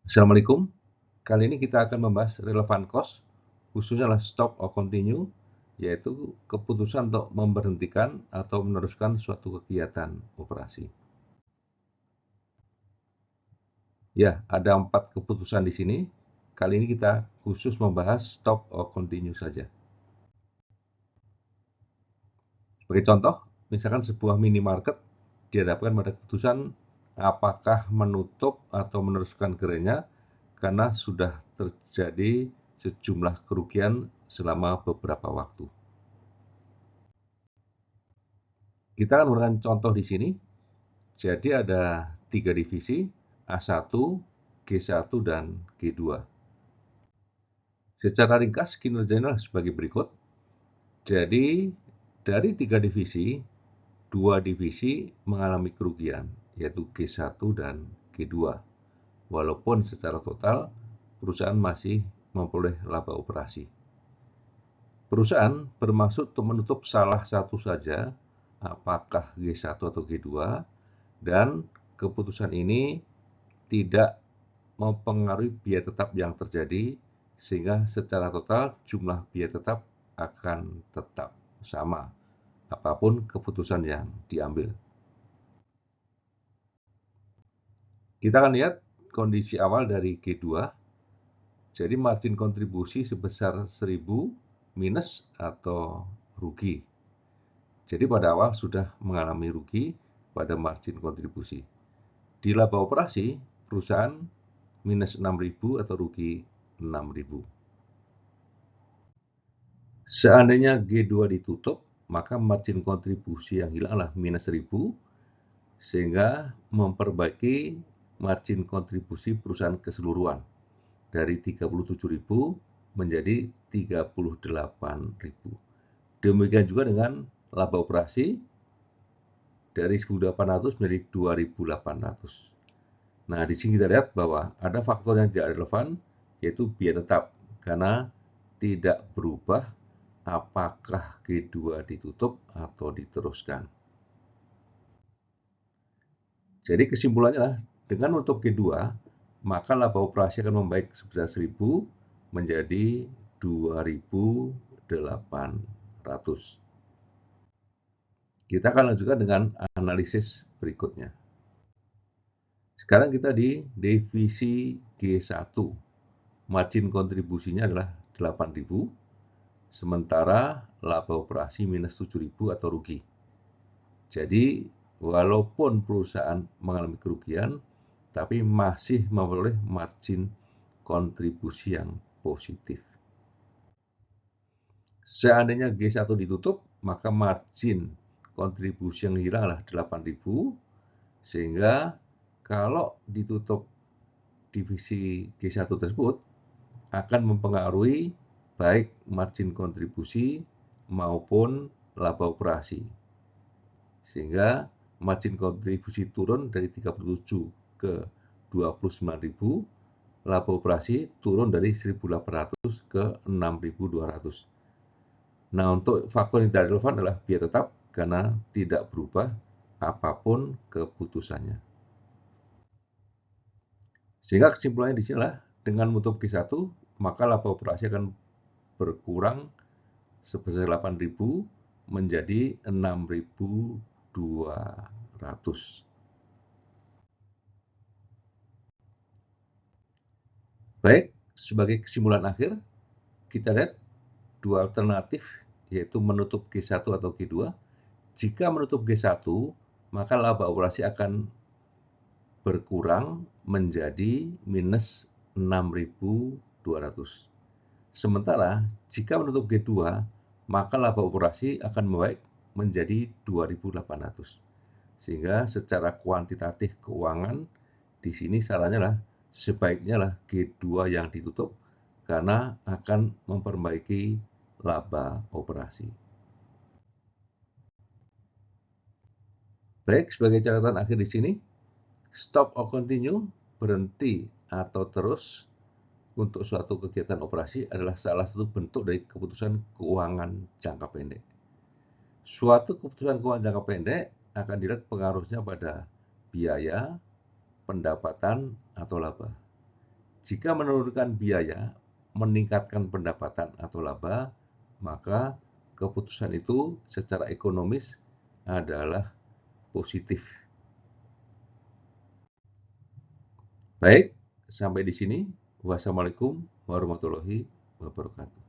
Assalamualaikum. Kali ini kita akan membahas relevan cost, khususnya adalah stop or continue, yaitu keputusan untuk memberhentikan atau meneruskan suatu kegiatan operasi. Ya, ada 4 keputusan di sini. Kali ini kita khusus membahas stop or continue saja. Sebagai contoh, misalkan sebuah minimarket dihadapkan pada keputusan apakah menutup atau meneruskan gerainya karena sudah terjadi sejumlah kerugian selama beberapa waktu. Kita akan menggunakan contoh di sini. Jadi ada 3 divisi, A1, G1, dan G2. Secara ringkas kinerjanya sebagai berikut. Jadi dari 3 divisi, 2 divisi mengalami kerugian, yaitu G1 dan G2. Walaupun secara total perusahaan masih memperoleh laba operasi. Perusahaan bermaksud untuk menutup salah satu saja, apakah G1 atau G2, dan keputusan ini tidak mempengaruhi biaya tetap yang terjadi, sehingga secara total jumlah biaya tetap akan tetap sama, apapun keputusan yang diambil. Kita akan lihat kondisi awal dari G2. Jadi margin kontribusi sebesar 1000 minus atau rugi. Jadi pada awal sudah mengalami rugi pada margin kontribusi. Di laba operasi, perusahaan minus 6.000 atau rugi 6.000. Seandainya G2 ditutup, maka margin kontribusi yang hilang adalah minus 1.000, sehingga memperbaiki margin kontribusi perusahaan keseluruhan dari 37.000 menjadi 38.000. Demikian juga dengan laba operasi dari 1.800 menjadi 2.800. Nah, di sini kita lihat bahwa ada faktor yang tidak relevan, yaitu biaya tetap, karena tidak berubah apakah G2 ditutup atau diteruskan. Jadi kesimpulannya adalah, dengan menutup G2, maka laba operasi akan membaik sebesar 1.000 menjadi 2.800. Kita akan lanjutkan dengan analisis berikutnya. Sekarang kita di divisi G1. Margin kontribusinya adalah 8.000, sementara laba operasi minus 7.000 atau rugi. Jadi, walaupun perusahaan mengalami kerugian, tapi masih memperoleh margin kontribusi yang positif. Seandainya G1 ditutup, maka margin kontribusi yang hilang adalah 8.000, sehingga kalau ditutup divisi G1 tersebut, akan mempengaruhi baik margin kontribusi maupun laba operasi. Sehingga margin kontribusi turun dari 37 ke 29.000, laba operasi turun dari 1.800 ke 6.200. Nah, untuk faktor yang tidak relevan adalah biaya tetap karena tidak berubah apapun keputusannya. Sehingga kesimpulannya di sini adalah dengan menutup G1, maka laba operasi akan berkurang sebesar 8.000 menjadi 6.200. Baik, sebagai kesimpulan akhir, kita lihat dua alternatif, yaitu menutup G1 atau G2. Jika menutup G1, maka laba operasi akan berkurang menjadi minus 6.200. Sementara jika menutup G2, maka laba operasi akan membaik menjadi 2.800. Sehingga secara kuantitatif keuangan, di sini sarannya lah sebaiknya lah G2 yang ditutup karena akan memperbaiki laba operasi. Baik, sebagai catatan akhir di sini, stop or continue, berhenti atau terus untuk suatu kegiatan operasi adalah salah satu bentuk dari keputusan keuangan jangka pendek. Suatu keputusan keuangan jangka pendek akan dilihat pengaruhnya pada biaya, pendapatan, atau laba. Jika menurunkan biaya, meningkatkan pendapatan atau laba, maka keputusan itu secara ekonomis adalah positif. Baik, sampai di sini. Wassalamualaikum warahmatullahi wabarakatuh.